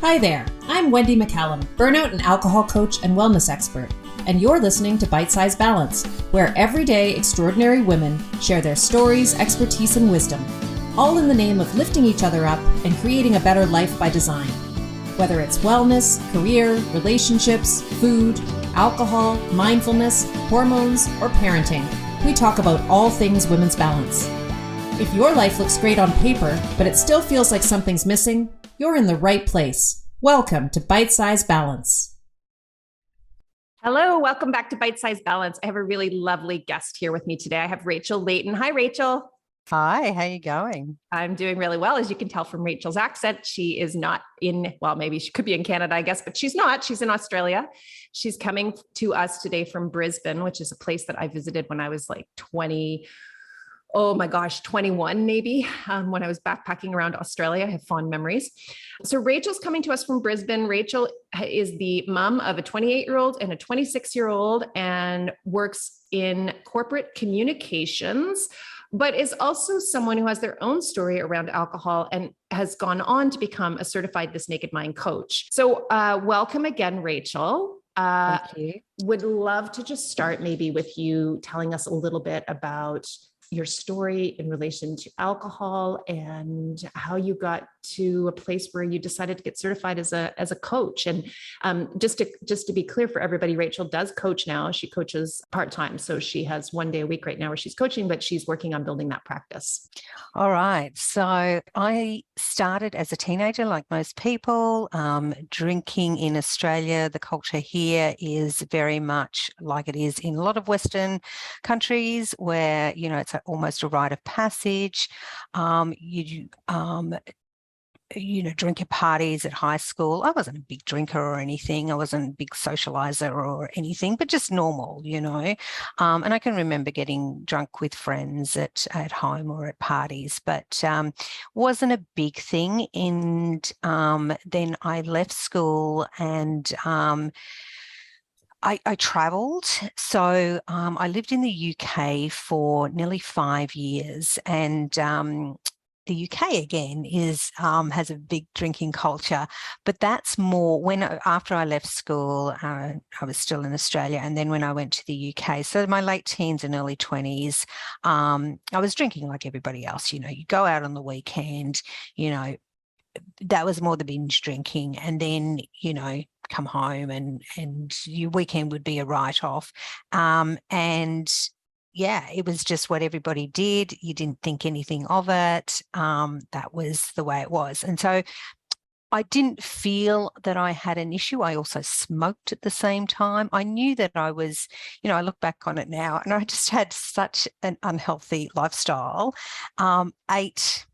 Hi there, I'm Wendy McCallum, burnout and alcohol coach and wellness expert, and you're listening to Bite Size Balance, where everyday extraordinary women share their stories, expertise, and wisdom, all in the name of lifting each other up and creating a better life by design. Whether it's wellness, career, relationships, food, alcohol, mindfulness, hormones, or parenting, we talk about all things women's balance. If your life looks great on paper, but it still feels like something's missing, you're in the right place. Welcome to Bite Size Balance. Hello, welcome back to Bite Size Balance. I have a really lovely guest here with me today. I have Rachael Layton. Hi, Rachael. Hi, how you going? I'm doing really well. As you can tell from Rachel's accent, she is not in, well, maybe she could be in Canada, I guess, but she's not. She's in Australia. She's coming to us today from Brisbane, which is a place that I visited when I was like 21 maybe, when I was backpacking around Australia. I have fond memories. So Rachel's coming to us from Brisbane. Rachael is the mom of a 28-year-old and a 26-year-old and works in corporate communications, but is also someone who has their own story around alcohol and has gone on to become a certified This Naked Mind coach. So welcome again, Rachael. Thank you. Would love to just start maybe with you telling us a little bit about your story in relation to alcohol and how you got to a place where you decided to get certified as a coach. And just to be clear for everybody, Rachael does coach now. She coaches part-time. So she has one day a week right now where she's coaching, but she's working on building that practice. All right. So I started as a teenager, like most people, drinking in Australia. The culture here is very much like it is in a lot of Western countries where, you know, it's almost a rite of passage. Drink at parties at high school. I wasn't a big drinker or anything. I wasn't a big socializer or anything, but just normal, you know. And I can remember getting drunk with friends at home or at parties, but wasn't a big thing. And then I left school and I travelled. So I lived in the UK for nearly 5 years, and the UK again has a big drinking culture, but that's more after I left school, I was still in Australia, and then when I went to the UK, so my late teens and early 20s, I was drinking like everybody else. You know, you go out on the weekend, you know, that was more the binge drinking, and then, you know, come home and your weekend would be a write-off. And yeah, it was just what everybody did. You didn't think anything of it. That was the way it was. And so I didn't feel that I had an issue. I also smoked at the same time. I knew that I was, you know, I look back on it now and I just had such an unhealthy lifestyle, ate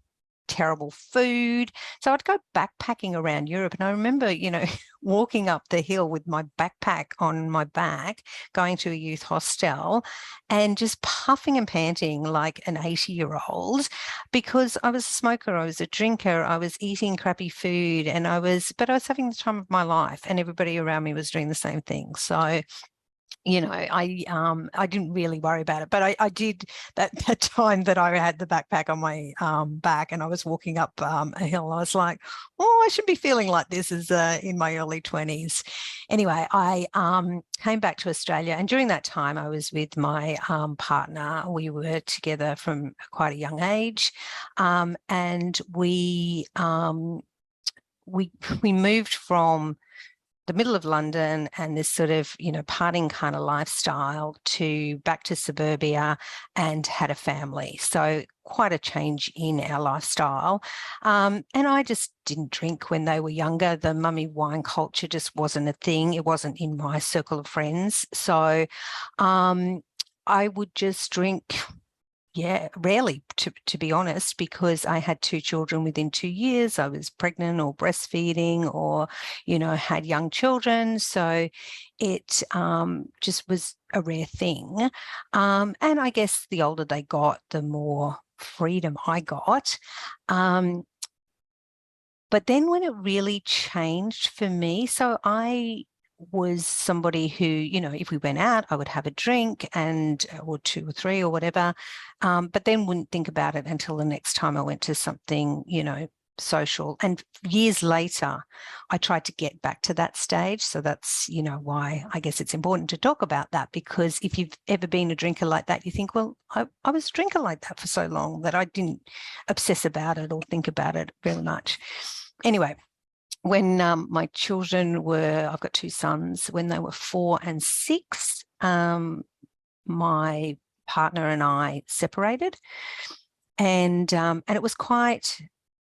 terrible food. So I'd go backpacking around Europe, and I remember, you know, walking up the hill with my backpack on my back, going to a youth hostel and just puffing and panting like an 80-year-old because I was a smoker, I was a drinker, I was eating crappy food, and I was having the time of my life, and everybody around me was doing the same thing. So, you know, I didn't really worry about it, but I did that time that I had the backpack on my back and I was walking up a hill. I was like, oh, I should be feeling like this as in my early 20s. Anyway, I came back to Australia, and during that time I was with my partner. We were together from quite a young age, and we moved from the middle of London and this sort of, you know, partying kind of lifestyle to back to suburbia, and had a family. So quite a change in our lifestyle. And I just didn't drink when they were younger. The mummy wine culture just wasn't a thing. It wasn't in my circle of friends. So I would just drink, yeah, rarely, to be honest, because I had 2 children within 2 years. I was pregnant or breastfeeding or, you know, had young children. So it just was a rare thing. And I guess the older they got, the more freedom I got. But then when it really changed for me, so I was somebody who, you know, if we went out, I would have a drink or 2 or 3 or whatever, but then wouldn't think about it until the next time I went to something, you know, social. And years later, I tried to get back to that stage. So that's, you know, why I guess it's important to talk about that, because if you've ever been a drinker like that, you think, well, I was a drinker like that for so long that I didn't obsess about it or think about it very much. Anyway, when my children were, I've got 2 sons, when they were 4 and 6, my partner and I separated, and it was quite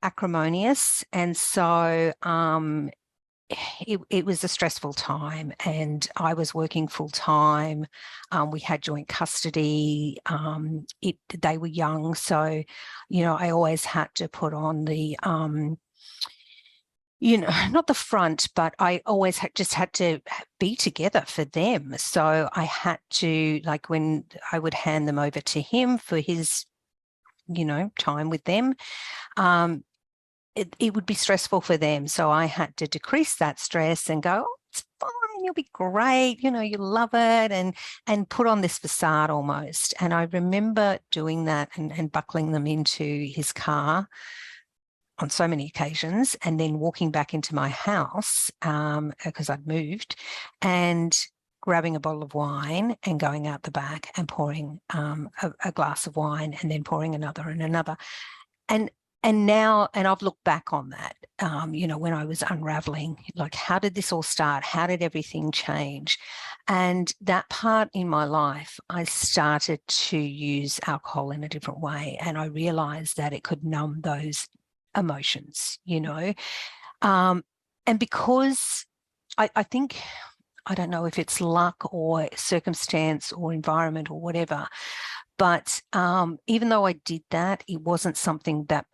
acrimonious, and so it was a stressful time, and I was working full time. We had joint custody. They were young, so you know, I always had to put on the you know, not the front, but I always just had to be together for them. So I had to, like, when I would hand them over to him for his, you know, time with them, it would be stressful for them. So I had to decrease that stress and go, oh, it's fine, you'll be great, you know, you'll love it, and put on this facade almost. And I remember doing that and buckling them into his car on so many occasions, and then walking back into my house because I'd moved, and grabbing a bottle of wine and going out the back and pouring a glass of wine, and then pouring another and another. And now, and I've looked back on that, you know, when I was unraveling, like, how did this all start? How did everything change? And that part in my life, I started to use alcohol in a different way. And I realized that it could numb those emotions, you know. And because I think, I don't know if it's luck or circumstance or environment or whatever, but even though I did that, it wasn't something that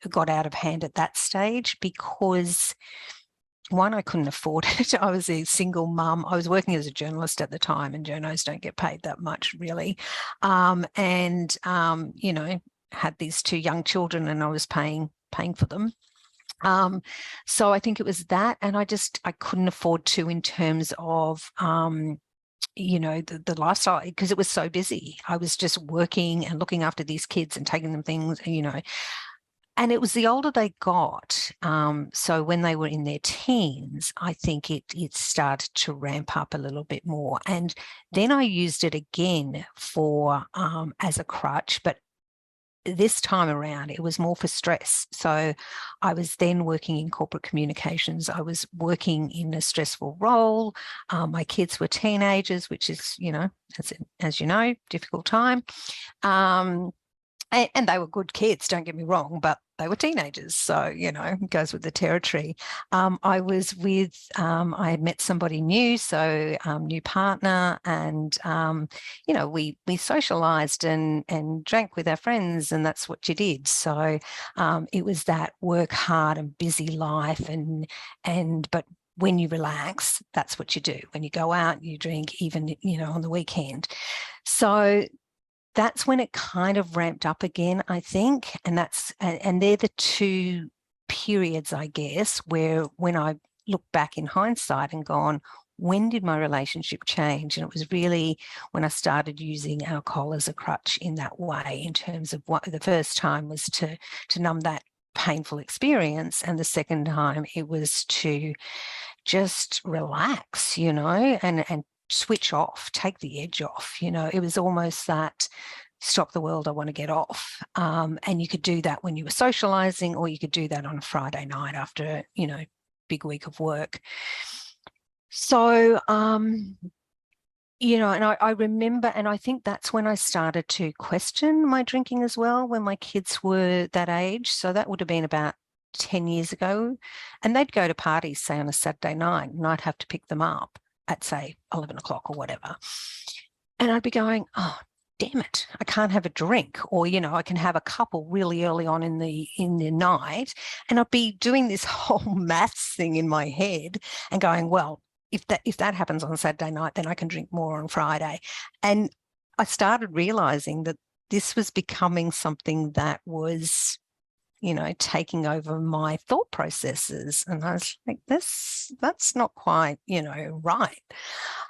got out of hand at that stage, because one, I couldn't afford it. I was a single mum. I was working as a journalist at the time, and journos don't get paid that much, really. You know, had these 2 young children, and I was paying for them. So I think it was that, and I couldn't afford to, in terms of you know, the lifestyle, because it was so busy. I was just working and looking after these kids and taking them things, you know. And it was the older they got, so when they were in their teens, I think it started to ramp up a little bit more. And then I used it again for as a crutch, but this time around it was more for stress. So I was then working in corporate communications. I was working in a stressful role. My kids were teenagers, which is, you know, as you know, difficult time. And they were good kids, don't get me wrong, but they were teenagers. So, you know, it goes with the territory. I was with, I had met somebody new, so new partner, and, you know, we socialized and drank with our friends, and that's what you did. So it was that work hard and busy life, but when you relax, that's what you do. When you go out, you drink, even, you know, on the weekend. So that's when it kind of ramped up again, I think. And they're the 2 periods, I guess, where when I look back in hindsight and gone, when did my relationship change? And it was really when I started using alcohol as a crutch in that way, in terms of what the first time was to numb that painful experience, and the second time it was to just relax, you know, and switch off, take the edge off. You know, it was almost that stop the world, I want to get off. And you could do that when you were socializing, or you could do that on a Friday night after, you know, big week of work. So, you know, and I remember, and I think that's when I started to question my drinking as well, when my kids were that age. So that would have been about 10 years ago. And they'd go to parties, say, on a Saturday night, and I'd have to pick them up at, say, 11 o'clock or whatever. And I'd be going, oh, damn it, I can't have a drink. Or, you know, I can have a couple really early on in the night. And I'd be doing this whole maths thing in my head and going, well, if that happens on Saturday night, then I can drink more on Friday. And I started realizing that this was becoming something that was, you know, taking over my thought processes. And I was like, that's not quite, you know, right.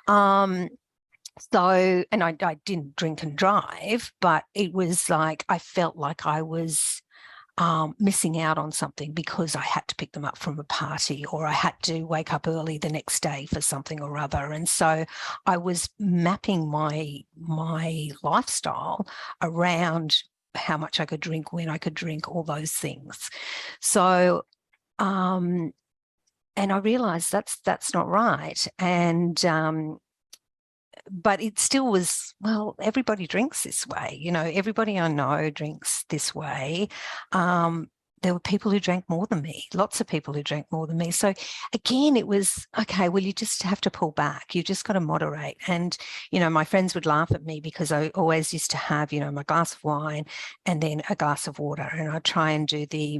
So, and I didn't drink and drive, but it was like, I felt like I was missing out on something because I had to pick them up from a party, or I had to wake up early the next day for something or other. And so I was mapping my lifestyle around how much I could drink, when I could drink, all those things. So and I realized that's not right. And but it still was, well, everybody drinks this way. Everybody I know drinks this way. There were people who drank more than me, lots of people who drank more than me. So again, it was, okay, well, you just have to pull back. You just got to moderate. And, my friends would laugh at me because I always used to have, my glass of wine and then a glass of water. And I'd try and do the,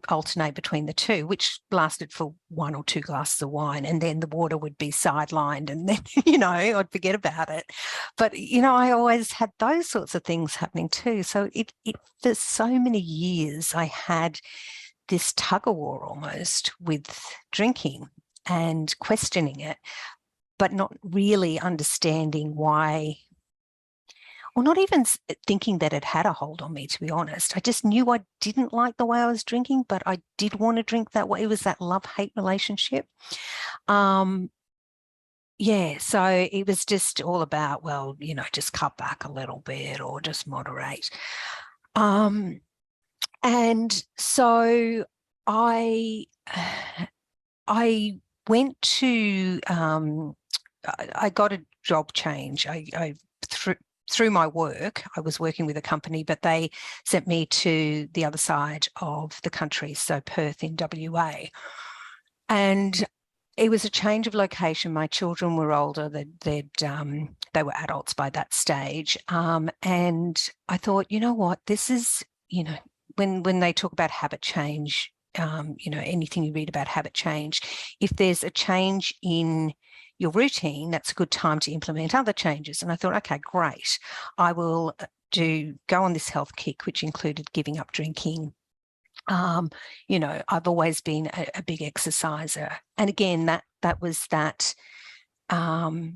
alternate between the two, which lasted for 1 or 2 glasses of wine. And then the water would be sidelined, and then, I'd forget about it. But, I always had those sorts of things happening too. So it for so many years, I had this tug of war almost with drinking and questioning it, but not really understanding why, or not even thinking that it had a hold on me, to be honest. I just knew I didn't like the way I was drinking, but I did want to drink that way. It was that love-hate relationship. Yeah, so it was just all about, well, just cut back a little bit or just moderate. And so I went to, I got a job change. I through my work, I was working with a company, but they sent me to the other side of the country, so Perth in WA. And it was a change of location. My children were older. They were adults by that stage. And I thought, you know what, this is, when they talk about habit change, anything you read about habit change, if there's a change in your routine, that's a good time to implement other changes. And I thought, okay, great. I will go on this health kick, which included giving up drinking. I've always been a big exerciser. And again, that was that, I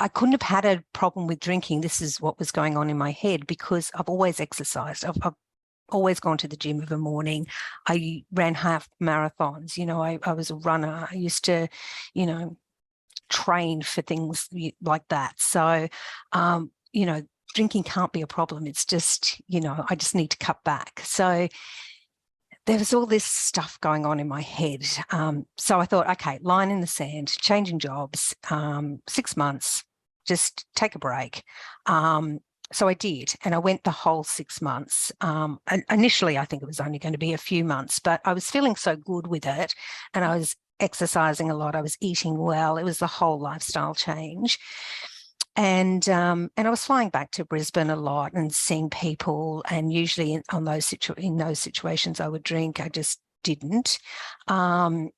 couldn't have had a problem with drinking. This is what was going on in my head, because I've always exercised. I've always gone to the gym of a morning. I ran half marathons. I was a runner. I used to, train for things like that. So, drinking can't be a problem. It's just, I just need to cut back. So there was all this stuff going on in my head. So I thought, okay, line in the sand, changing jobs, 6 months, just take a break. So I did, and I went the whole 6 months. And initially, I think it was only going to be a few months, but I was feeling so good with it, and I was exercising a lot. I was eating well. It was the whole lifestyle change. And I was flying back to Brisbane a lot and seeing people, and usually in those situations I would drink. I just didn't. And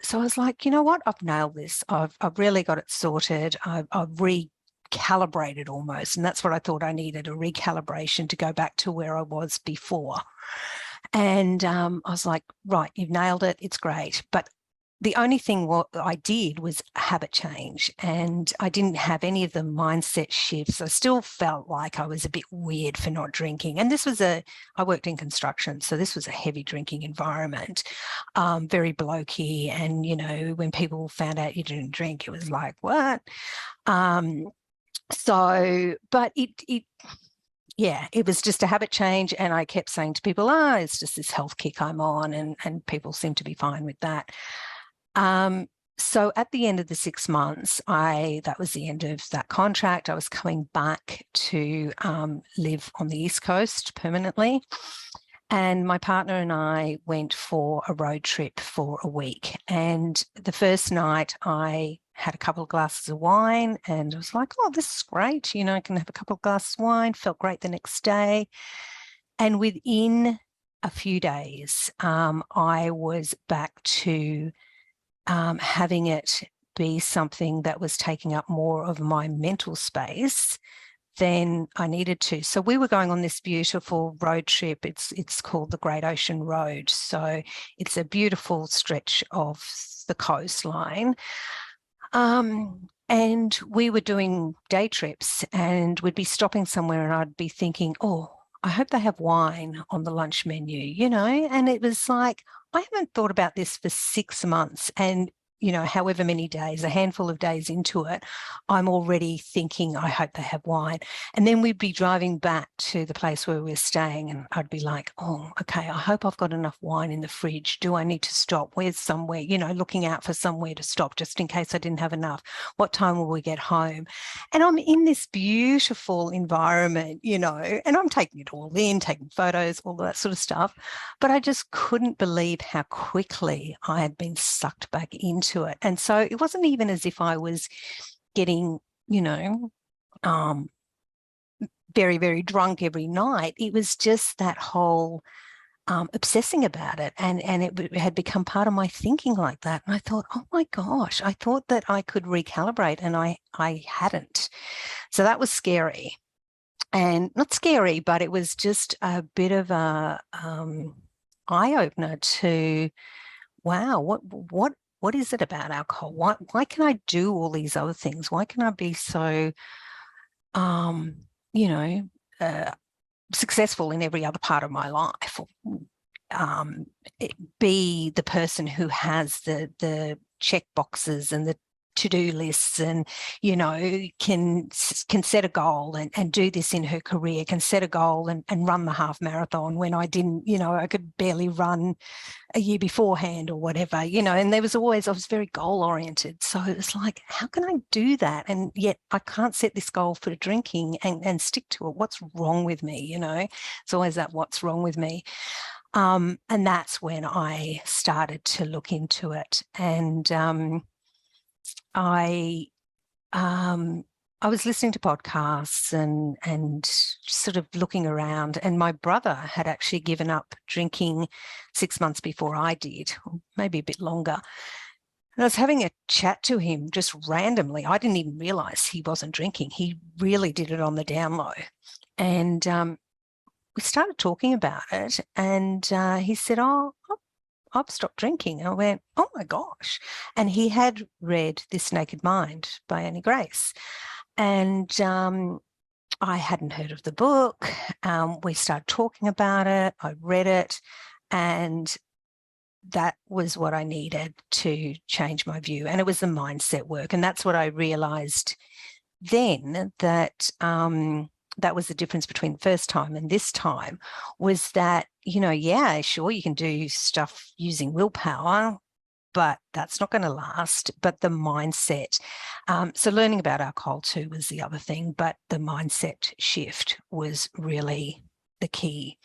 so I was like, you know what? I've nailed this. I've really got it sorted. I've recalibrated almost, and that's what I thought I needed, a recalibration to go back to where I was before. And I was like, right, you've nailed it. It's great. But the only thing what I did was habit change, and I didn't have any of the mindset shifts. I still felt like I was a bit weird for not drinking. And this was I worked in construction, so this was a heavy drinking environment, very blokey. And, when people found out you didn't drink, it was like, what? But it was just a habit change. And I kept saying to people, it's just this health kick I'm on, and people seem to be fine with that. So at the end of the 6 months, that was the end of that contract. I was coming back to live on the East Coast permanently. And my partner and I went for a road trip for a week. And the first night I had a couple of glasses of wine, and I was like, oh, this is great. I can have a couple of glasses of wine. Felt great the next day. And within a few days, I was back to having it be something that was taking up more of my mental space than I needed to. So we were going on this beautiful road trip. It's called the Great Ocean Road. So it's a beautiful stretch of the coastline. And we were doing day trips, and we'd be stopping somewhere, and I'd be thinking, oh, I hope they have wine on the lunch menu, you know, and it was like, I haven't thought about this for 6 months, and you know, however many days, a handful of days into it, I'm already thinking, I hope they have wine. And then we'd be driving back to the place where we're staying, and I'd be like, oh, okay, I hope I've got enough wine in the fridge. Do I need to stop? Where's somewhere, you know, looking out for somewhere to stop just in case I didn't have enough. What time will we get home? And I'm in this beautiful environment, you know, and I'm taking it all in, taking photos, all that sort of stuff. But I just couldn't believe how quickly I had been sucked back into it. And so it wasn't even as if I was getting, you know, very, very drunk every night. It was just that whole obsessing about it. And it had become part of my thinking like that. And I thought, oh my gosh, I thought that I could recalibrate, and I hadn't. So that was scary. And not scary, but it was just a bit of a eye-opener to, wow, what is it about alcohol? Why can I do all these other things? Why can I be so, you know, successful in every other part of my life? Be the person who has the check boxes and the to-do lists, and you know, can set a goal and do this in her career, can set a goal and run the half marathon when I didn't, you know, I could barely run a year beforehand or whatever, you know. And there was always, I was very goal oriented, so it was like, how can I do that and yet I can't set this goal for drinking and stick to it? What's wrong with me? You know, it's always that, what's wrong with me? And that's when I started to look into it. And I was listening to podcasts and sort of looking around, and my brother had actually given up drinking 6 months before I did, or maybe a bit longer. And I was having a chat to him just randomly. I didn't even realize he wasn't drinking. He really did it on the down low. And we started talking about it, and he said, oh, I've stopped drinking. I went, oh my gosh. And he had read This Naked Mind by Annie Grace. And I hadn't heard of the book. We started talking about it. I read it. And that was what I needed to change my view. And it was the mindset work. And that's what I realized then, that that was the difference between the first time and this time, was that, you know, yeah, sure, you can do stuff using willpower, but that's not going to last. But the mindset, so learning about alcohol too was the other thing, but the mindset shift was really the key.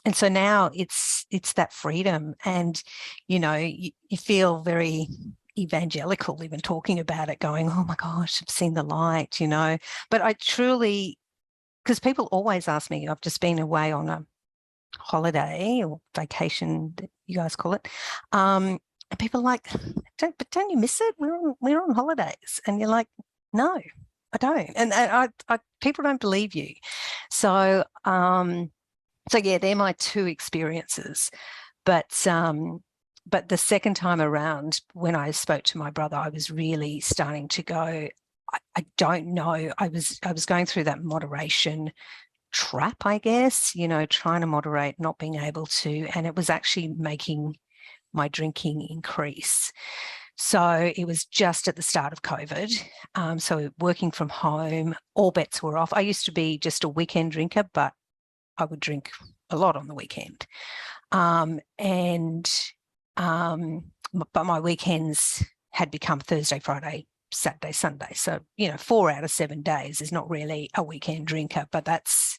And so now it's that freedom, and, you know, you feel very evangelical even talking about it, going, oh my gosh, I've seen the light, you know. But I truly, because people always ask me, I've just been away on a holiday or vacation, that you guys call it, and people are like, don't you miss it? We're on holidays. And you're like, no, I don't. And I people don't believe you. So yeah, they're my two experiences. But the second time around, when I spoke to my brother, I was really starting to go, I don't know. I was going through that moderation trap, I guess, you know, trying to moderate, not being able to, and it was actually making my drinking increase. So it was just at the start of COVID. So working from home, all bets were off. I used to be just a weekend drinker, but I would drink a lot on the weekend. But my weekends had become Thursday, Friday, Saturday, Sunday. So, you know, 4 out of 7 days is not really a weekend drinker, but that's,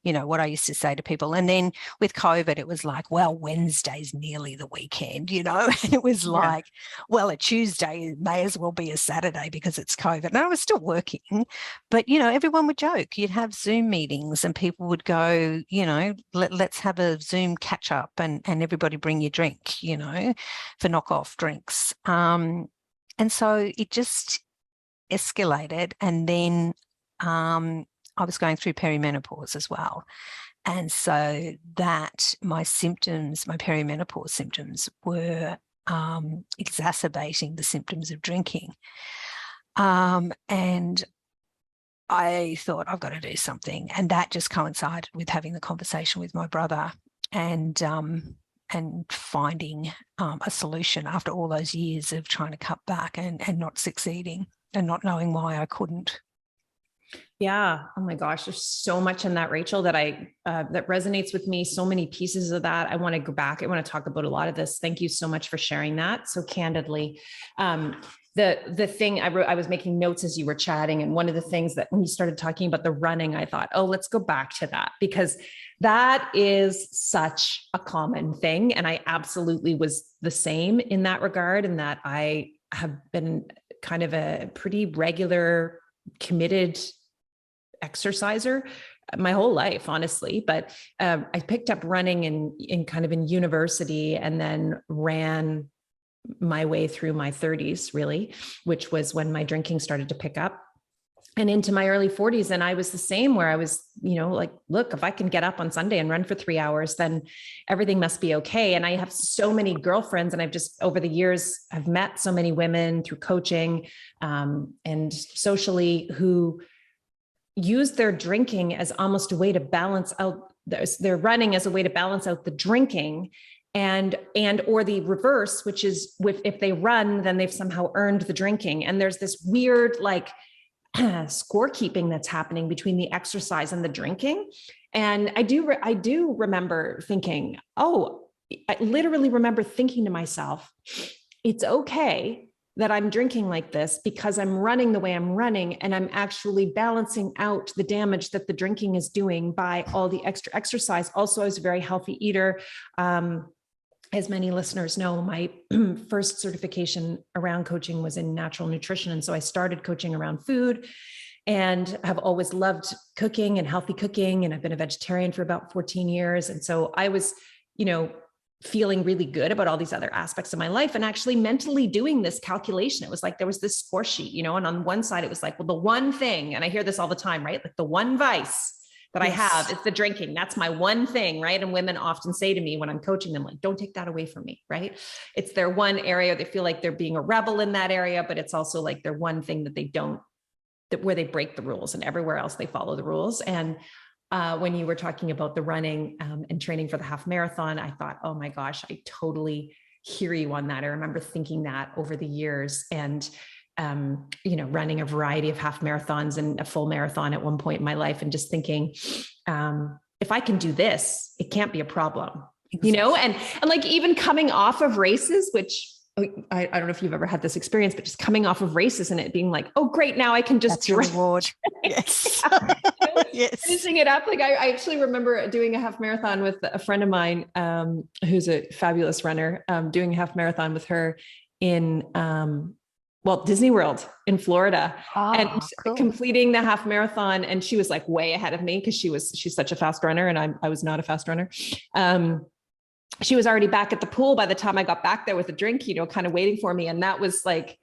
you know, what I used to say to people. And then with COVID, it was like, well, Wednesday's nearly the weekend, you know. It was like, well, a Tuesday may as well be a Saturday because it's COVID. And I was still working, but, you know, everyone would joke. You'd have Zoom meetings and people would go, you know, let's have a Zoom catch up, and everybody bring your drink, you know, for knockoff drinks. And so it just escalated. And then I was going through perimenopause as well. And so that my perimenopause symptoms were exacerbating the symptoms of drinking. And I thought, I've got to do something. And that just coincided with having the conversation with my brother and finding a solution after all those years of trying to cut back and not succeeding and not knowing why I couldn't. Yeah. Oh my gosh. There's so much in that, Rachael, that that resonates with me. So many pieces of that. I want to go back. I want to talk about a lot of this. Thank you so much for sharing that so candidly. The thing I was making notes as you were chatting. And one of the things that when you started talking about the running, I thought, oh, let's go back to that, because that is such a common thing. And I absolutely was the same in that regard. And that I have been kind of a pretty regular, committed exerciser my whole life, honestly. But I picked up running in kind of in university, and then ran my way through my 30s, really, which was when my drinking started to pick up, and into my early 40s. And I was the same, where I was, like, look, if I can get up on Sunday and run for 3 hours, then everything must be okay. And I have so many girlfriends, and I've just, over the years, I've met so many women through coaching and socially, who use their drinking as almost a way to balance out their running, as a way to balance out the drinking, and or the reverse, which is if they run, then they've somehow earned the drinking. And there's this weird, like, scorekeeping that's happening between the exercise and the drinking. And I do remember thinking, I literally remember thinking to myself, it's okay that I'm drinking like this, because I'm running the way I'm running, and I'm actually balancing out the damage that the drinking is doing by all the extra exercise. Also, I was a very healthy eater. As many listeners know, my first certification around coaching was in natural nutrition. And so I started coaching around food, and have always loved cooking and healthy cooking. And I've been a vegetarian for about 14 years. And so I was, feeling really good about all these other aspects of my life, and actually mentally doing this calculation. It was like, there was this score sheet, and on one side it was like, well, the one thing, and I hear this all the time, right? Like, the one vice that I have is the drinking. That's my one thing, right? And women often say to me when I'm coaching them, like, don't take that away from me, right? It's their one area. They feel like they're being a rebel in that area, but it's also like their one thing that they don't, where they break the rules, and everywhere else they follow the rules. And when you were talking about the running and training for the half marathon, I thought, oh my gosh, I totally hear you on that. I remember thinking that over the years, and, running a variety of half marathons and a full marathon at one point in my life, and just thinking, if I can do this, it can't be a problem, and like, even coming off of races, which I don't know if you've ever had this experience, but just coming off of races and it being like, oh, great. Now I can just reward. Yes. Yes. Finishing it up. Like, I actually remember doing a half marathon with a friend of mine, who's a fabulous runner, doing a half marathon with her in, Disney World in Florida, and cool. Completing the half marathon. And she was like way ahead of me, because she's such a fast runner, and I was not a fast runner. She was already back at the pool by the time I got back there with a drink, kind of waiting for me. And that was like,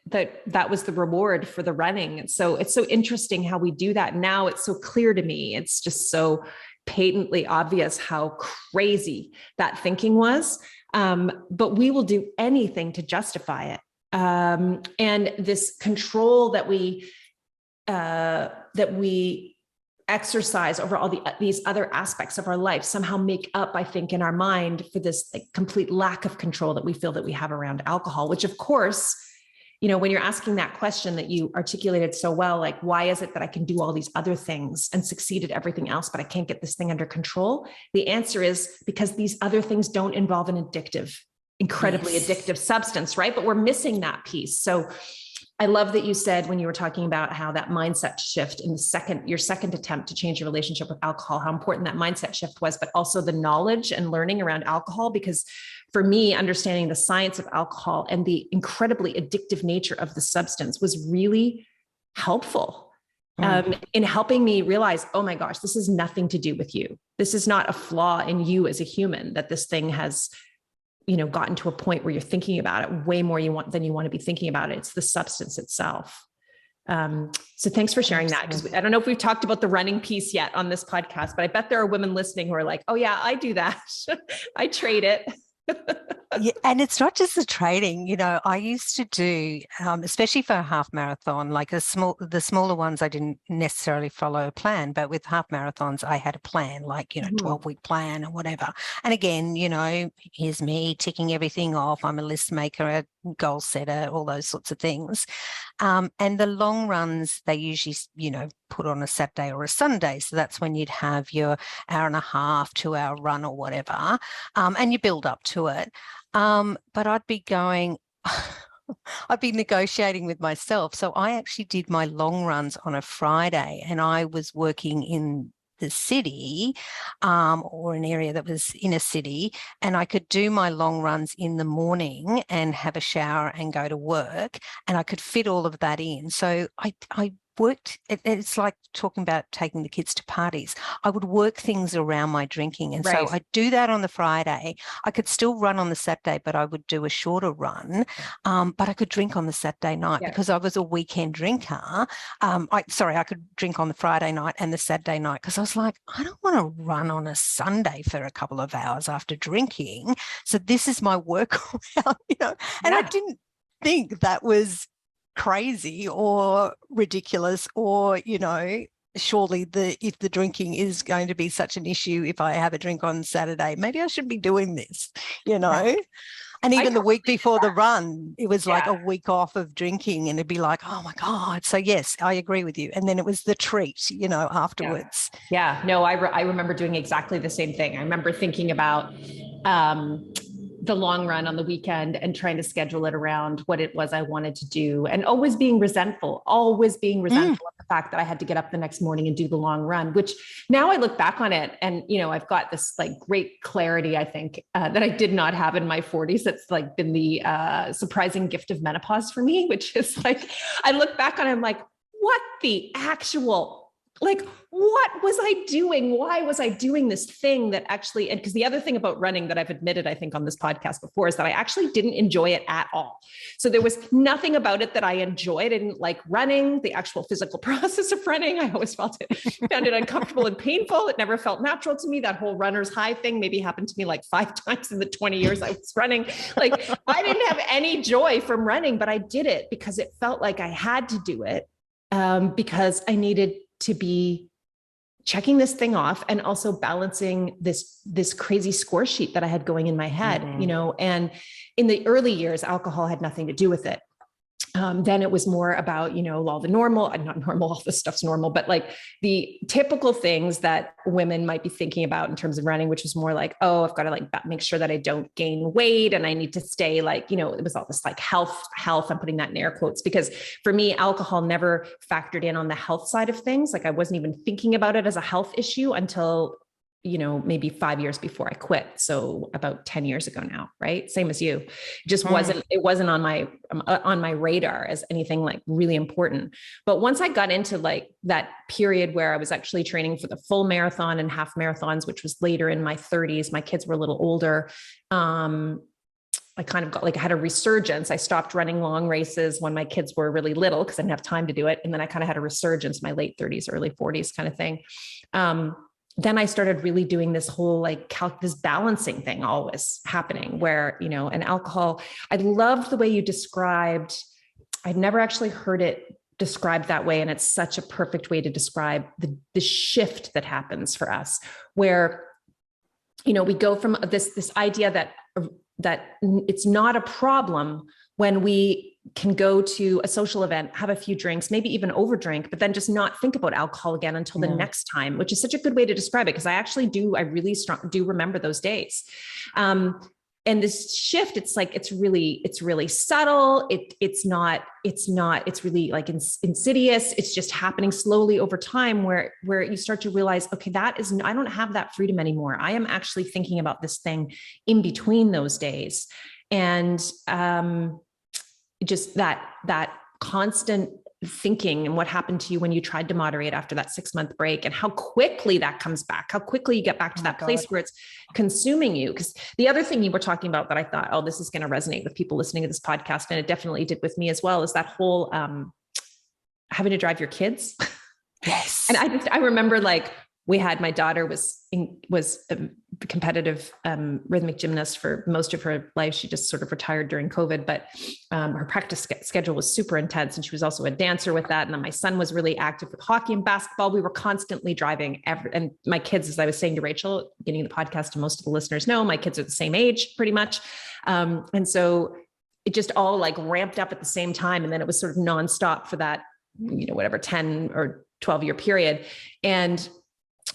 that was the reward for the running. And so it's so interesting how we do that. Now it's so clear to me. It's just so patently obvious how crazy that thinking was. But we will do anything to justify it. And this control that we exercise over all these other aspects of our life somehow make up, I think, in our mind for this complete lack of control that we feel that we have around alcohol, which, of course, when you're asking that question that you articulated so well, like, why is it that I can do all these other things and succeed at everything else, but I can't get this thing under control? The answer is because these other things don't involve an incredibly addictive substance, right? But we're missing that piece. So I love that you said, when you were talking about how that mindset shift in your second attempt to change your relationship with alcohol, how important that mindset shift was, but also the knowledge and learning around alcohol. Because for me, understanding the science of alcohol and the incredibly addictive nature of the substance was really helpful in helping me realize, oh my gosh, this has nothing to do with you. This is not a flaw in you as a human, that this thing has gotten to a point where you're thinking about it way more than you want to be thinking about it. It's the substance itself. So thanks for sharing that. Because I don't know if we've talked about the running piece yet on this podcast, but I bet there are women listening who are like, oh yeah, I do that. I trade it. Yeah, and it's not just the training. I used to do, especially for a half marathon, like the smaller ones, I didn't necessarily follow a plan, but with half marathons, I had a plan, like, 12-week plan or whatever. And again, here's me ticking everything off. I'm a list maker, a goal setter, all those sorts of things. And the long runs, they usually, put on a Saturday or a Sunday. So that's when you'd have your hour and a half, 2-hour run or whatever, and you build up to it. But I'd be going, I'd be negotiating with myself. So I actually did my long runs on a Friday, and I was working in the city, or an area that was in a city, and I could do my long runs in the morning and have a shower and go to work, and I could fit all of that in. So I worked, it's like talking about taking the kids to parties. I would work things around my drinking. And so I'd do that on the Friday. I could still run on the Saturday, but I would do a shorter run. But I could drink on the Saturday night because I was a weekend drinker. I could drink on the Friday night and the Saturday night because I was like, I don't want to run on a Sunday for a couple of hours after drinking. So this is my workaround, and I didn't think that was crazy or ridiculous, or surely if the drinking is going to be such an issue, if I have a drink on Saturday, maybe I should be doing this, And even the week before the run, it was like a week off of drinking, and it'd be like, oh my God. So yes, I agree with you. And then it was the treat, afterwards. Yeah. No, I remember doing exactly the same thing. I remember thinking about the long run on the weekend and trying to schedule it around what it was I wanted to do, and always being resentful of the fact that I had to get up the next morning and do the long run, which now I look back on it and, I've got this like great clarity, I think, that I did not have in my 40s. That's like been the surprising gift of menopause for me, which is like, I look back on it, I'm like, what the actual, like, what was I doing? Why was I doing this thing that actually, and because the other thing about running that I've admitted, I think on this podcast before, is that I actually didn't enjoy it at all. So there was nothing about it that I enjoyed. I didn't like running, the actual physical process of running. I always found it uncomfortable and painful. It never felt natural to me. That whole runner's high thing maybe happened to me like 5 times in the 20 years I was running. Like, I didn't have any joy from running, but I did it because it felt like I had to do it, because I needed to be checking this thing off and also balancing this crazy score sheet that I had going in my head, and in the early years, alcohol had nothing to do with it. Then it was more about, all the normal, not normal, all this stuff's normal, but like the typical things that women might be thinking about in terms of running, which was more like, oh, I've got to like make sure that I don't gain weight. And I need to stay like, it was all this like health, I'm putting that in air quotes, because for me, alcohol never factored in on the health side of things. Like I wasn't even thinking about it as a health issue until maybe 5 years before I quit. So about 10 years ago now, right? Same as you. It just wasn't on my radar as anything like really important. But once I got into like that period where I was actually training for the full marathon and half marathons, which was later in my 30s, my kids were a little older. I kind of got like, I had a resurgence. I stopped running long races when my kids were really little because I didn't have time to do it. And then I kind of had a resurgence in my late 30s, early 40s kind of thing. Then I started really doing this whole like this balancing thing always happening where, and alcohol, I loved the way you described, I'd never actually heard it described that way. And it's such a perfect way to describe the shift that happens for us where, we go from this idea that it's not a problem when we can go to a social event, have a few drinks, maybe even overdrink, but then just not think about alcohol again until the next time, which is such a good way to describe it. Cause I really do remember those days. And this shift, it's like, it's really subtle. It's really like insidious. It's just happening slowly over time where you start to realize, okay, I don't have that freedom anymore. I am actually thinking about this thing in between those days. And, just that constant thinking and what happened to you when you tried to moderate after that 6-month break and how quickly that comes back, how quickly you get back to that place where it's consuming you. Because the other thing you were talking about that I thought, oh, this is going to resonate with people listening to this podcast. And it definitely did with me as well, is that whole having to drive your kids. Yes. And I remember like my daughter was a competitive rhythmic gymnast for most of her life. She just sort of retired during COVID, but her practice schedule was super intense. And she was also a dancer with that. And then my son was really active with hockey and basketball. We were constantly driving and my kids, as I was saying to Rachael, beginning of the podcast, and most of the listeners know, my kids are the same age pretty much. And so it just all like ramped up at the same time. And then it was sort of nonstop for that, whatever, 10 or 12-year period. And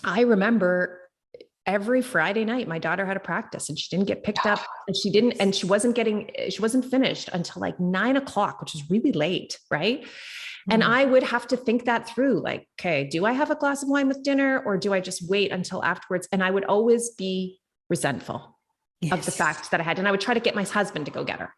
I remember every Friday night, my daughter had a practice and she didn't get picked up and she wasn't finished until like 9 o'clock, which is really late. Right. And I would have to think that through, like, okay, do I have a glass of wine with dinner or do I just wait until afterwards? And I would always be resentful of the fact that I had, and I would try to get my husband to go get her.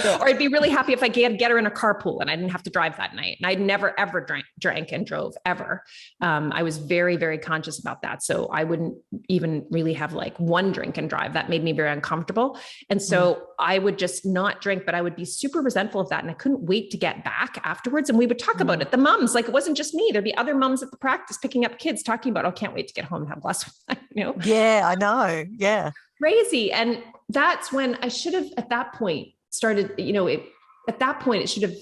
Or I'd be really happy if I get her in a carpool and I didn't have to drive that night. And I'd never, ever drank and drove ever. I was very, very conscious about that. So I wouldn't even really have like one drink and drive. That made me very uncomfortable. And so I would just not drink, but I would be super resentful of that. And I couldn't wait to get back afterwards. And we would talk about it. The moms, like, it wasn't just me. There'd be other moms at the practice picking up kids talking about, oh, can't wait to get home and have a glass of wine, Yeah, I know. Yeah. Crazy. And that's when I should have, at that point, started, at that point, it should have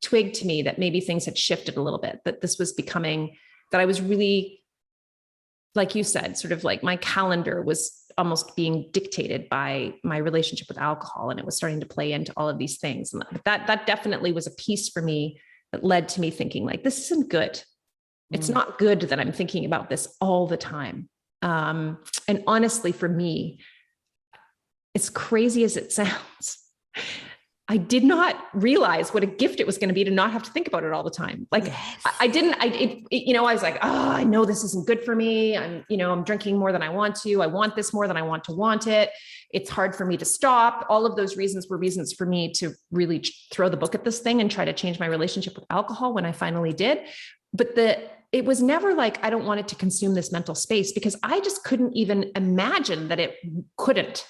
twigged to me that maybe things had shifted a little bit, that this was becoming, that I was really, like you said, sort of like my calendar was almost being dictated by my relationship with alcohol. And it was starting to play into all of these things. And that definitely was a piece for me that led to me thinking like, this isn't good. It's not good that I'm thinking about this all the time. And honestly, for me, as crazy as it sounds, I did not realize what a gift it was going to be to not have to think about it all the time. Like I was like, oh, I know this isn't good for me. I'm drinking more than I want to. I want this more than I want to want it. It's hard for me to stop. All of those reasons were reasons for me to really throw the book at this thing and try to change my relationship with alcohol when I finally did. But it was never like, I don't want it to consume this mental space, because I just couldn't even imagine that it couldn't.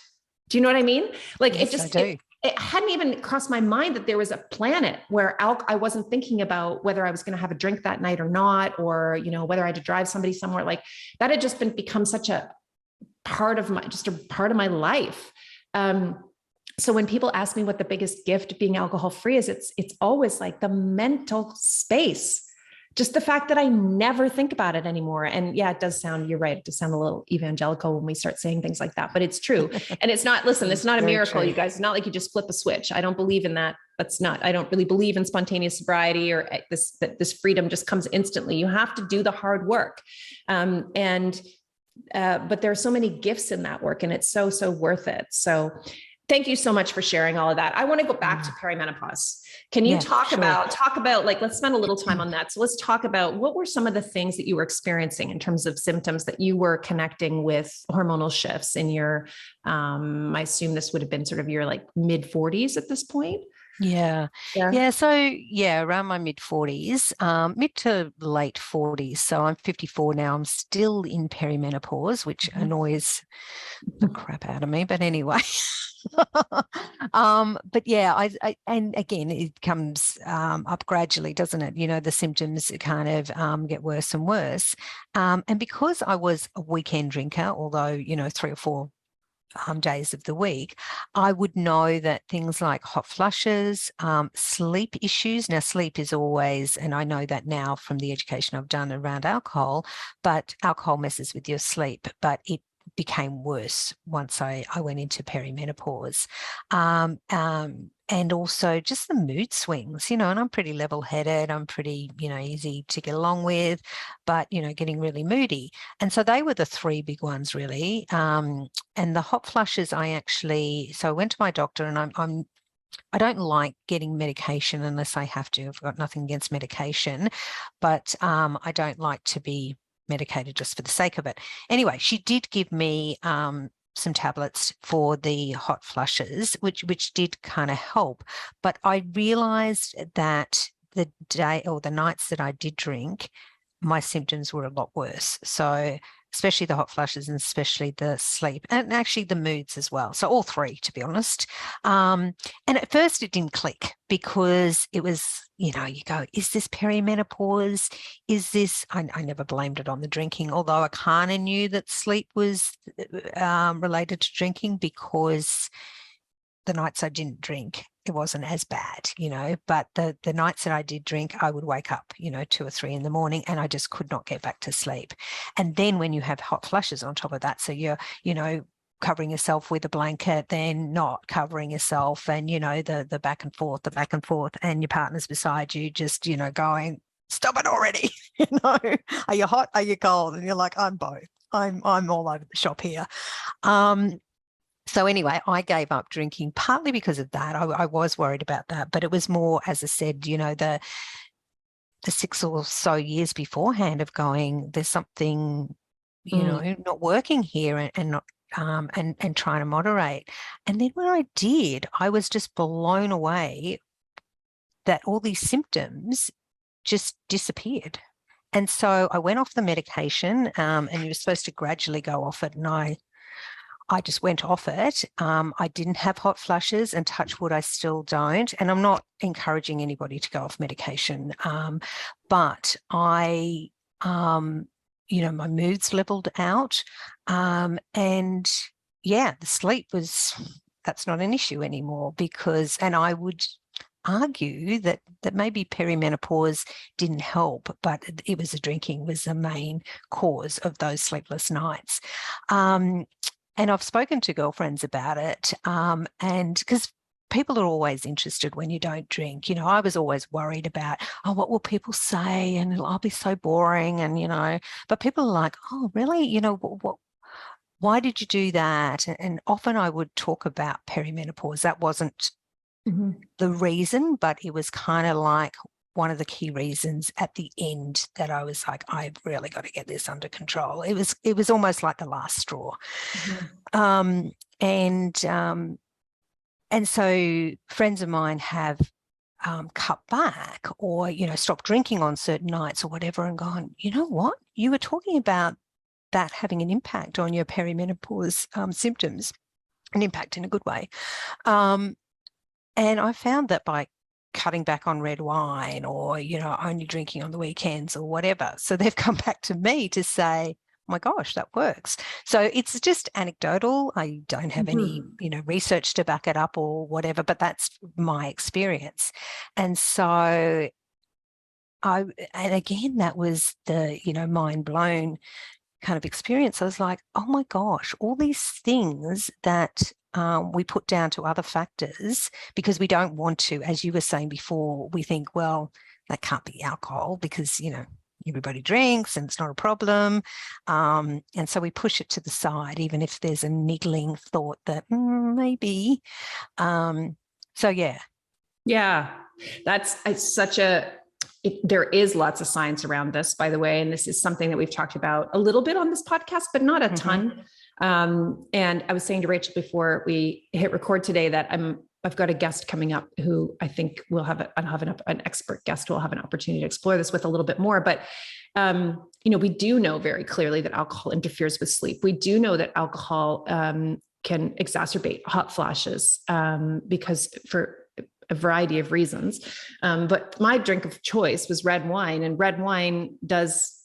Do you know what I mean? Like it hadn't even crossed my mind that there was a planet where I wasn't thinking about whether I was going to have a drink that night or not, or, whether I had to drive somebody somewhere. Like that had just become such a part of my life. So when people ask me what the biggest gift of being alcohol free is, it's always like the mental space. Just the fact that I never think about it anymore. And yeah, you're right. It does sound a little evangelical when we start saying things like that, but it's true. And it's not a miracle, true. You guys. It's not like you just flip a switch. I don't believe in that. I don't really believe in spontaneous sobriety or that this freedom just comes instantly. You have to do the hard work. But there are so many gifts in that work, and it's so, so worth it. So thank you so much for sharing all of that. I want to go back to perimenopause. Can you talk about like, let's spend a little time on that. So let's talk about what were some of the things that you were experiencing in terms of symptoms that you were connecting with hormonal shifts in your, I assume this would have been sort of your like mid 40s at this point. Yeah. So around my mid 40s, mid to late 40s. So I'm 54 now. I'm still in perimenopause, which annoys the crap out of me. But anyway, but yeah, I and again, it comes up gradually, doesn't it? The symptoms kind of get worse and worse. And because I was a weekend drinker, although 3 or 4 days of the week, I would know that things like hot flushes, sleep issues. Now, sleep is always, and I know that now from the education I've done around alcohol, but alcohol messes with your sleep, but it became worse once I went into perimenopause. And also just the mood swings, and I'm pretty level-headed. I'm pretty, easy to get along with, but, getting really moody. And so they were the 3 big ones, really. And the hot flushes, I went to my doctor, and I don't like getting medication unless I have to. I've got nothing against medication, but I don't like to be medicated just for the sake of it. Anyway, she did give me some tablets for the hot flushes, which did kind of help. But I realized that the day or the nights that I did drink, my symptoms were a lot worse. So especially the hot flushes and especially the sleep and actually the moods as well. So all three, to be honest. And at first it didn't click because it was, you go, is this perimenopause? Is this, I never blamed it on the drinking, although I kind of knew that sleep was related to drinking because the nights I didn't drink, it wasn't as bad, but the nights that I did drink, I would wake up, 2 or 3 in the morning and I just could not get back to sleep. And then when you have hot flushes on top of that, so you're, covering yourself with a blanket, then not covering yourself and, the back and forth and your partner's beside you just, going, stop it already. Are you hot? Are you cold? And you're like, I'm both. I'm all over the shop here. So anyway, I gave up drinking partly because of that. I was worried about that, but it was more, as I said, the 6 or so years beforehand of going, there's something, not working here and not, and trying to moderate. And then when I did, I was just blown away that all these symptoms just disappeared. And so I went off the medication, and you were supposed to gradually go off it, and I just went off it. I didn't have hot flushes, and touch wood, I still don't. And I'm not encouraging anybody to go off medication. But I, my moods leveled out. And yeah, the sleep that's not an issue anymore and I would argue that maybe perimenopause didn't help, but it was the drinking was the main cause of those sleepless nights. And I've spoken to girlfriends about it, and because people are always interested when you don't drink. I was always worried about, what will people say? And I'll be so boring. And, but people are like, oh, really? Why did you do that? And often I would talk about perimenopause. That wasn't the reason, but it was kind of like one of the key reasons at the end that I was like, I've really got to get this under control. It was almost like the last straw. And so friends of mine have cut back or, stopped drinking on certain nights or whatever and gone, you know what? You were talking about that having an impact on your perimenopause symptoms, an impact in a good way. And I found that by cutting back on red wine or, only drinking on the weekends or whatever. So they've come back to me to say, oh my gosh, that works. So it's just anecdotal. I don't have any, research to back it up or whatever, but that's my experience. And so and again, that was the, mind blown kind of experience. I was like, oh my gosh, all these things that we put down to other factors because we don't want to, as you were saying before, we think, well, that can't be alcohol because, everybody drinks and it's not a problem. And so we push it to the side, even if there's a niggling thought that maybe. So, yeah. Yeah, that's there is lots of science around this, by the way. And this is something that we've talked about a little bit on this podcast, but not a ton. And I was saying to Rachel before we hit record today that I've got a guest coming up who I think will have an expert guest who will have an opportunity to explore this with a little bit more. But, we do know very clearly that alcohol interferes with sleep. We do know that alcohol can exacerbate hot flashes because for a variety of reasons. But my drink of choice was red wine, and red wine does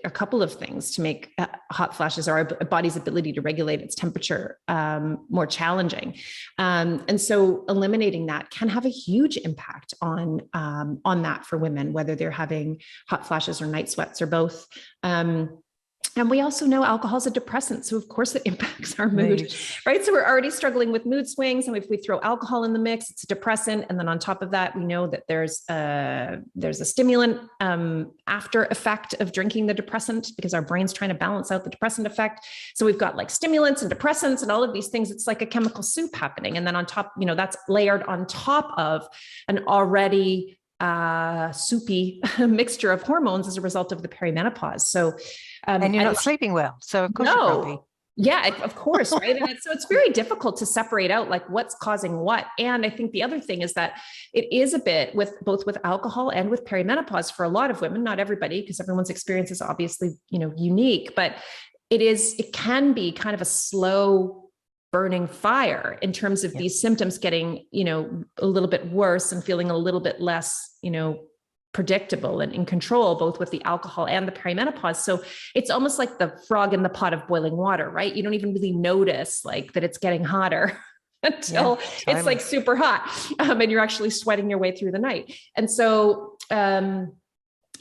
a couple of things to make hot flashes or our body's ability to regulate its temperature more challenging. And so eliminating that can have a huge impact on that for women, whether they're having hot flashes or night sweats or both. And we also know alcohol is a depressant. So of course it impacts our mood, right? So we're already struggling with mood swings. And if we throw alcohol in the mix, it's a depressant. And then on top of that, we know that there's a stimulant after effect of drinking the depressant because our brain's trying to balance out the depressant effect. So we've got like stimulants and depressants and all of these things. It's like a chemical soup happening. And then on top, that's layered on top of an already soupy mixture of hormones as a result of the perimenopause. So, and you're not sleeping well. So of course you can't be. Yeah, of course. Right. And so it's very difficult to separate out like what's causing what. And I think the other thing is that it is a bit both with alcohol and with perimenopause for a lot of women, not everybody, because everyone's experience is obviously, unique, but it can be kind of a slow burning fire in terms of these symptoms getting, a little bit worse and feeling a little bit less, predictable and in control, both with the alcohol and the perimenopause. So it's almost like the frog in the pot of boiling water, right? You don't even really notice like that it's getting hotter until it's like super hot, and you're actually sweating your way through the night. And so,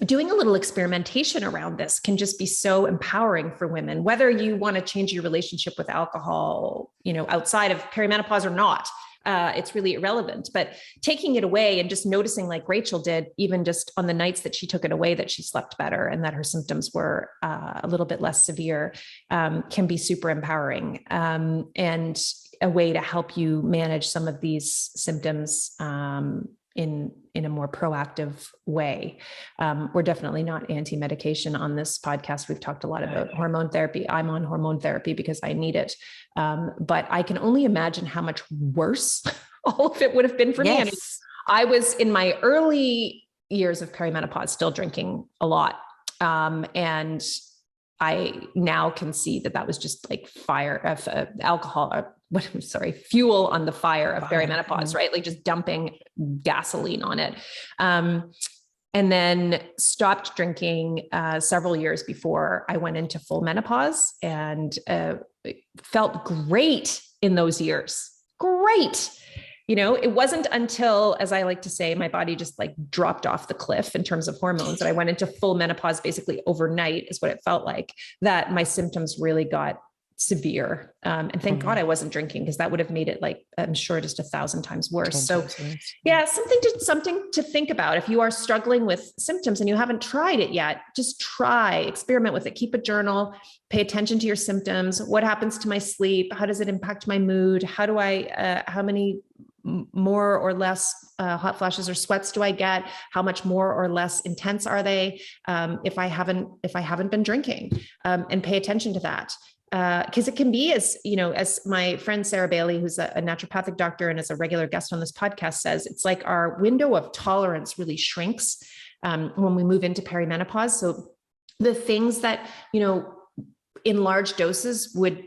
doing a little experimentation around this can just be so empowering for women, whether you want to change your relationship with alcohol, outside of perimenopause or not. It's really irrelevant, but taking it away and just noticing, like Rachael did, even just on the nights that she took it away, that she slept better and that her symptoms were a little bit less severe, can be super empowering, and a way to help you manage some of these symptoms in a more proactive way. We're definitely not anti-medication on this podcast. We've talked a lot about hormone therapy. I'm on hormone therapy because I need it. But I can only imagine how much worse all of it would have been for me. I mean, I was in my early years of perimenopause, still drinking a lot. And I now can see that was just like fire of fuel on the fire of perimenopause, right? Like just dumping gasoline on it. And then stopped drinking several years before I went into full menopause, and felt great in those years. Great. It wasn't until, as I like to say, my body just like dropped off the cliff in terms of hormones, that I went into full menopause basically overnight, is what it felt like, that my symptoms really got severe. And thank God I wasn't drinking, because that would have made it, like, I'm sure, just 1,000 times worse. So yeah, something to think about. If you are struggling with symptoms and you haven't tried it yet, just experiment with it. Keep a journal, pay attention to your symptoms. What happens to my sleep? How does it impact my mood? How many more or less hot flashes or sweats do I get? How much more or less intense are they? If I haven't been drinking, and pay attention to that. Because it can be, as my friend Sarah Bailey, who's a naturopathic doctor and is a regular guest on this podcast, says, it's like our window of tolerance really shrinks when we move into perimenopause. So the things that, in large doses would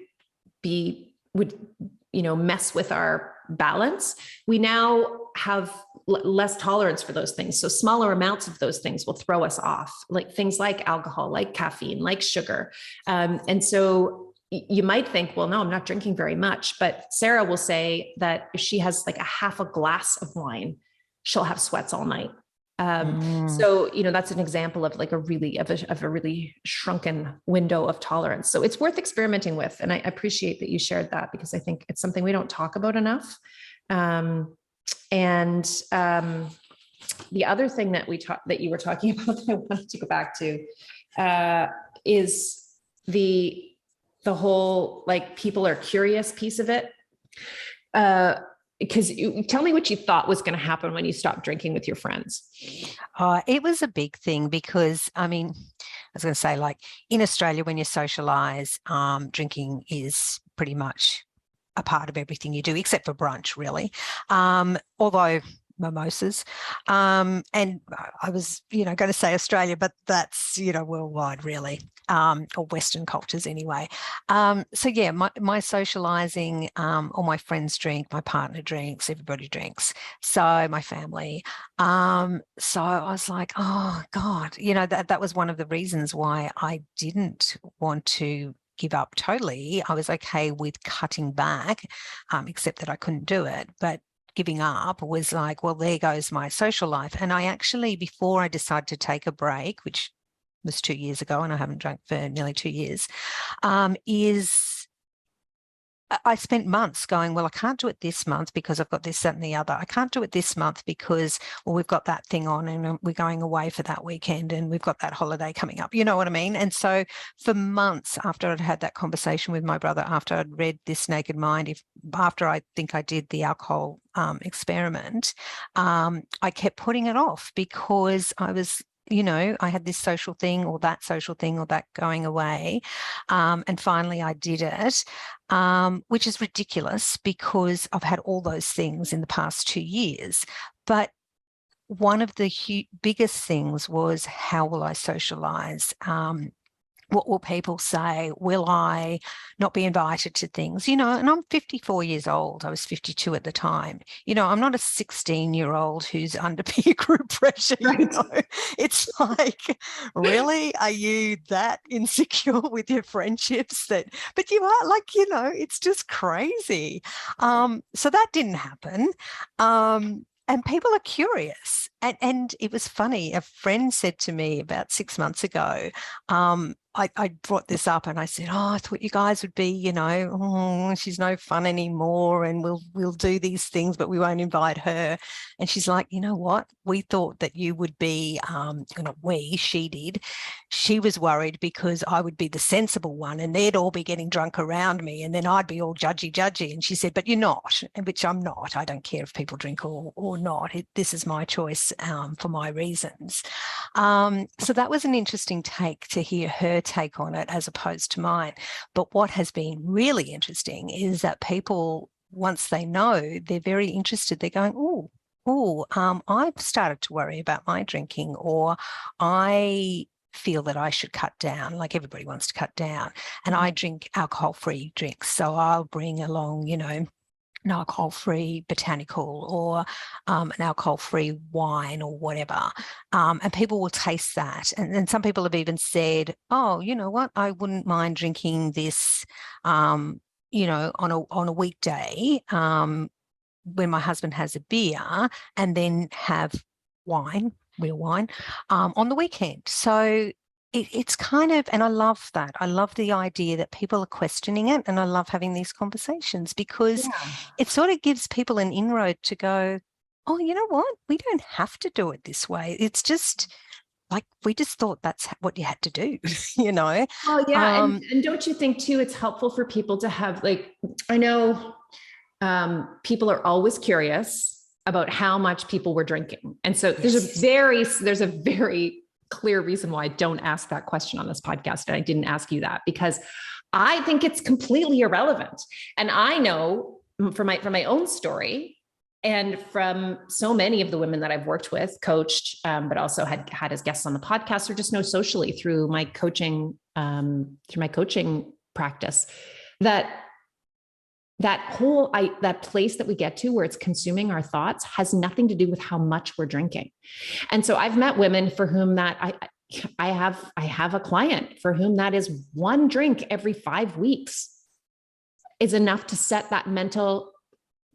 mess with our balance, we now have less tolerance for those things. So smaller amounts of those things will throw us off, like things like alcohol, like caffeine, like sugar. And so you might think, well, no, I'm not drinking very much. But Sarah will say that if she has like a half a glass of wine, she'll have sweats all night. So, that's an example of like a really shrunken window of tolerance. So it's worth experimenting with. And I appreciate that you shared that, because I think it's something we don't talk about enough. And the other thing that that you were talking about that I wanted to go back to, is the whole, like, people are curious piece of it. Because tell me what you thought was going to happen when you stopped drinking with your friends. It was a big thing, because, I mean, I was going to say, like, in Australia, when you socialise, drinking is pretty much a part of everything you do, except for brunch, really. Although mimosas. And I was, going to say Australia, but that's, worldwide, really, or Western cultures anyway. So yeah, my socialising, all my friends drink, my partner drinks, everybody drinks. So my family. So I was like, oh God, that was one of the reasons why I didn't want to give up totally. I was okay with cutting back, except that I couldn't do it. But giving up was like, well, there goes my social life. And I actually, before I decided to take a break, which was 2 years ago, and I haven't drunk for nearly 2 years, I spent months going, well, I can't do it this month because I've got this, that, and the other. I can't do it this month because, well, we've got that thing on and we're going away for that weekend and we've got that holiday coming up. You know what I mean? And so for months after I'd had that conversation with my brother, after I'd read This Naked Mind, after I think I did the alcohol experiment, I kept putting it off because I was, I had this social thing or that social thing or that going away. And finally I did it, which is ridiculous because I've had all those things in the past 2 years. But one of the biggest things was, how will I socialise? What will people say? Will I not be invited to things? And I'm 54 years old. I was 52 at the time. I'm not a 16-year-old who's under peer group pressure. Right. It's like, really? Are you that insecure with your friendships but you are like, it's just crazy. So that didn't happen. And people are curious. And it was funny. A friend said to me about 6 months ago, I brought this up and I said, I thought you guys would be, she's no fun anymore and we'll do these things, but we won't invite her. And she's like, you know what? We thought that you would be, she did. She was worried because I would be the sensible one and they'd all be getting drunk around me and then I'd be all judgy. And she said, but you're not, which I'm not. I don't care if people drink or not. This is my choice for my reasons. So that was an interesting take to hear her take on it as opposed to mine. But what has been really interesting is that people, once they know, they're very interested. They're going, I've started to worry about my drinking, or I feel that I should cut down, like everybody wants to cut down. And I drink alcohol-free drinks. So I'll bring along, an alcohol-free botanical or an alcohol-free wine or whatever. And people will taste that. And some people have even said, oh, you know what, I wouldn't mind drinking this, on a weekday when my husband has a beer, and then have wine, real wine, on the weekend. So it's kind of, and I love that. I love the idea that people are questioning it, and I love having these conversations because it sort of gives people an inroad to go, oh, you know what? We don't have to do it this way. It's just like, we just thought that's what you had to do, Oh, yeah. And don't you think too, it's helpful for people to have, like, I know people are always curious about how much people were drinking. And so there's a very clear reason why I don't ask that question on this podcast. And I didn't ask you that because I think it's completely irrelevant. And I know from my own story and from so many of the women that I've worked with, coached, but also had as guests on the podcast, or just know socially through my coaching practice, that place that we get to where it's consuming our thoughts has nothing to do with how much we're drinking. And so I've met women for whom that I have a client for whom that is one drink every 5 weeks is enough to set that mental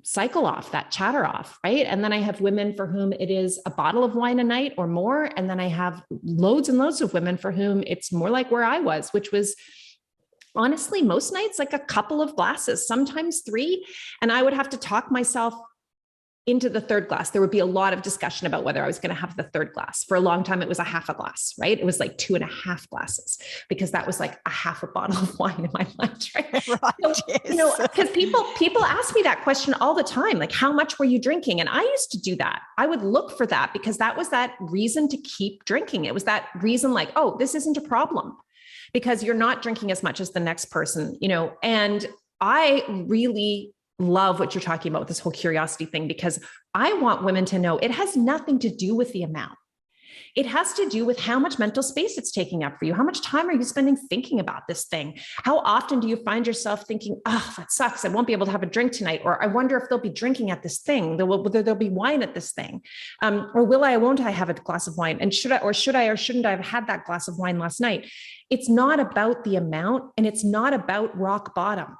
cycle off, that chatter off, right? And then I have women for whom it is a bottle of wine a night or more. And then I have loads and loads of women for whom it's more like where I was, which was honestly, most nights, like a couple of glasses, sometimes 3. And I would have to talk myself into the third glass. There would be a lot of discussion about whether I was going to have the third glass. For a long time, it was a half a glass, right? It was like 2.5 glasses because that was like a half a bottle of wine in my lunch, right? Right, so, yes. Because people ask me that question all the time, like, how much were you drinking? And I used to do that. I would look for that because that was that reason to keep drinking. It was that reason like, oh, this isn't a problem, because you're not drinking as much as the next person, and I really love what you're talking about with this whole curiosity thing, because I want women to know it has nothing to do with the amount. It has to do with how much mental space it's taking up for you. How much time are you spending thinking about this thing? How often do you find yourself thinking, oh, that sucks, I won't be able to have a drink tonight. Or I wonder if they'll be drinking at this thing, whether there'll be wine at this thing. Or won't I have a glass of wine? And should I or shouldn't I have had that glass of wine last night? It's not about the amount, and it's not about rock bottom.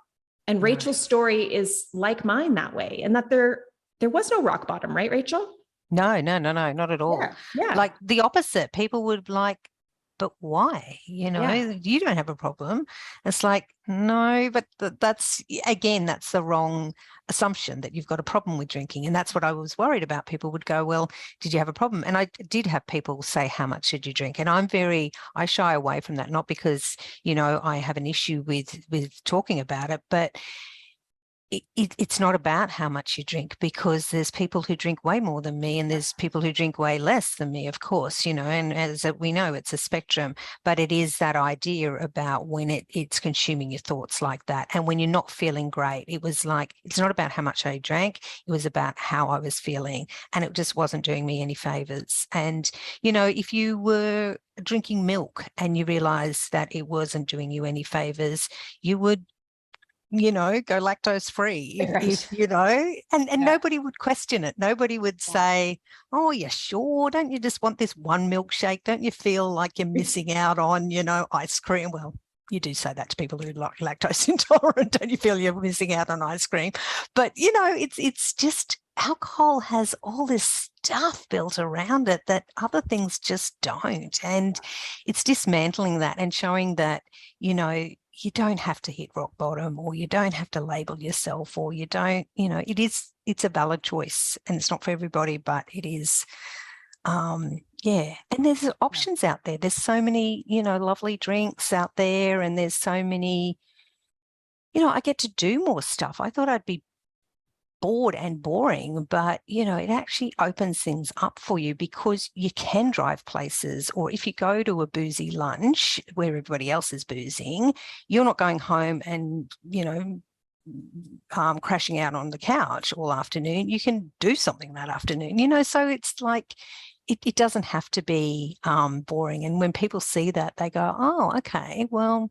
And Rachel's story is like mine that way. And that there was no rock bottom, right, Rachael? No, not at all. Yeah. Like the opposite. People would like, but why? You don't have a problem. It's like, no, but that's the wrong assumption that you've got a problem with drinking. And that's what I was worried about. People would go, well, did you have a problem? And I did have people say, how much did you drink? And I shy away from that, not because, I have an issue with talking about it, but it's not about how much you drink, because there's people who drink way more than me and there's people who drink way less than me, of course, and as we know, it's a spectrum, but it is that idea about when it's consuming your thoughts like that. And when you're not feeling great, it was like, it's not about how much I drank, it was about how I was feeling, and it just wasn't doing me any favors. And, if you were drinking milk and you realize that it wasn't doing you any favors, you would go lactose free, if and nobody would question it. Nobody would say, oh, yeah, sure. Don't you just want this one milkshake? Don't you feel like you're missing out on, ice cream? Well, you do say that to people who are lactose intolerant. Don't you feel you're missing out on ice cream? But, it's just, alcohol has all this stuff built around it that other things just don't. And it's dismantling that and showing that, you don't have to hit rock bottom, or you don't have to label yourself, or you don't, it's a valid choice, and it's not for everybody, but it is. And there's options out there. There's so many, lovely drinks out there, and there's so many, I get to do more stuff. I thought I'd be bored and boring, but it actually opens things up for you, because you can drive places, or if you go to a boozy lunch where everybody else is boozing, you're not going home and crashing out on the couch all afternoon. You can do something that afternoon, so it's like it doesn't have to be boring. And when people see that, they go, oh, okay, well,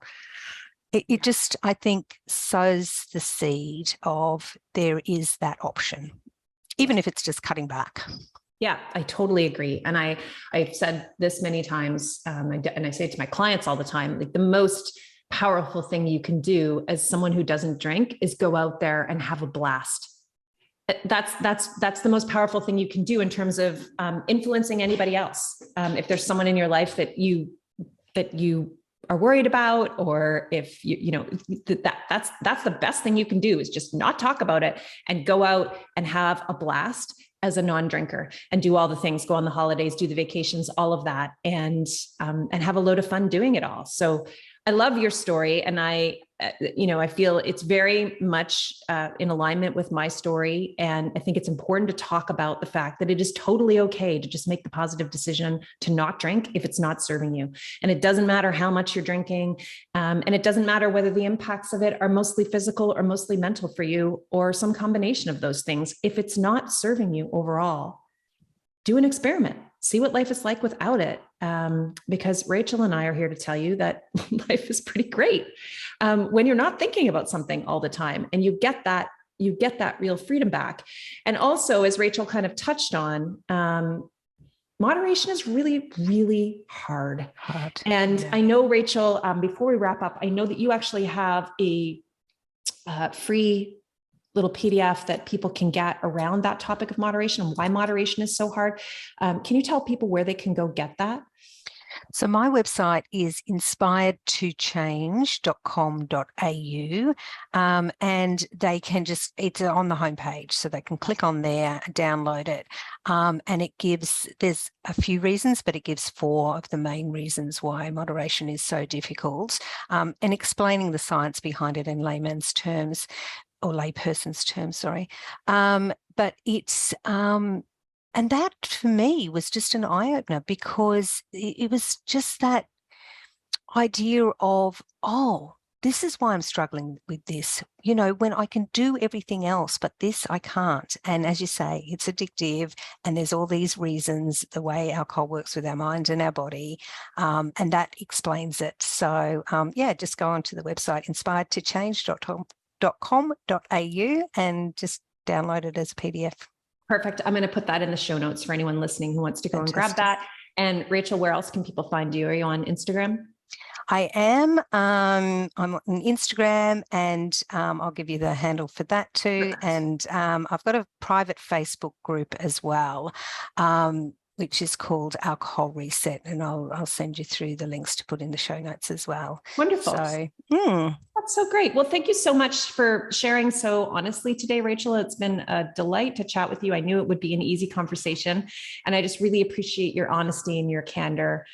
it just, I think, sows the seed of there is that option, even if it's just cutting back. Yeah, I totally agree. And I've said this many times, and I say it to my clients all the time, like the most powerful thing you can do as someone who doesn't drink is go out there and have a blast. That's the most powerful thing you can do in terms of influencing anybody else. If there's someone in your life that you are worried about, or if that's the best thing you can do, is just not talk about it and go out and have a blast as a non-drinker, and do all the things, go on the holidays, do the vacations, all of that, and have a load of fun doing it all. So I love your story. And I feel it's very much in alignment with my story. And I think it's important to talk about the fact that it is totally okay to just make the positive decision to not drink if it's not serving you. And it doesn't matter how much you're drinking. And it doesn't matter whether the impacts of it are mostly physical or mostly mental for you, or some combination of those things. If it's not serving you overall, do an experiment. See what life is like without it. Because Rachael and I are here to tell you that life is pretty great when you're not thinking about something all the time, and you get that real freedom back. And also, as Rachael kind of touched on, moderation is really, really hard. And yeah. I know, Rachael, before we wrap up, I know that you actually have a free little PDF that people can get around that topic of moderation and why moderation is so hard. Can you tell people where they can go get that? So my website is inspiredtochange.com.au, and they can just, it's on the homepage, so they can click on there, download it, and there's a few reasons, but it gives 4 of the main reasons why moderation is so difficult, and explaining the science behind it in layman's terms, or layperson's terms, sorry. But it's, and that for me was just an eye-opener, because it was just that idea of, oh, this is why I'm struggling with this, when I can do everything else, but this I can't. And as you say, it's addictive, and there's all these reasons, the way alcohol works with our mind and our body, and that explains it. So just go onto the website, inspiredtochange.com.au, and just download it as a PDF. Perfect. I'm going to put that in the show notes for anyone listening who wants to go and grab that. And Rachael, where else can people find you? Are you on Instagram? I am. I'm on Instagram, and I'll give you the handle for that too. Perfect. And I've got a private Facebook group as well, which is called Alcohol Reset, and I'll send you through the links to put in the show notes as well. Wonderful. So, that's so great. Well, thank you so much for sharing so honestly today, Rachael. It's been a delight to chat with you. I knew it would be an easy conversation, and I just really appreciate your honesty and your candor.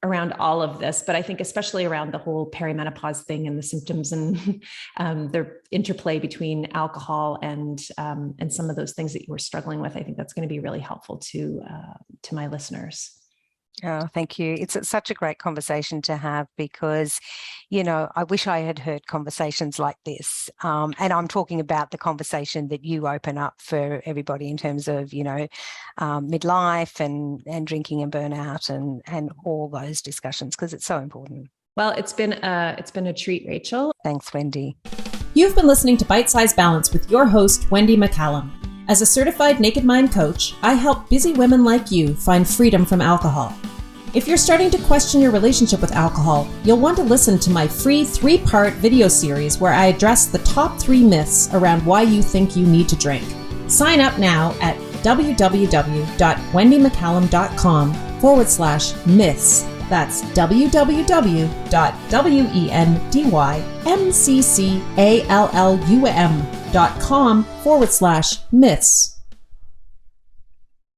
around all of this, but I think especially around the whole perimenopause thing and the symptoms and the interplay between alcohol and some of those things that you were struggling with. I think that's going to be really helpful to my listeners. Oh, thank you. It's such a great conversation to have because, I wish I had heard conversations like this. And I'm talking about the conversation that you open up for everybody in terms of, midlife and drinking and burnout and all those discussions, because it's so important. Well, it's been a treat, Rachael. Thanks, Wendy. You've been listening to Bite Size Balance with your host, Wendy McCallum. As a certified Naked Mind coach, I help busy women like you find freedom from alcohol. If you're starting to question your relationship with alcohol, you'll want to listen to my free 3-part video series where I address the top 3 myths around why you think you need to drink. Sign up now at www.wendymccallum.com/myths. That's www.wendymccallum.com/myths.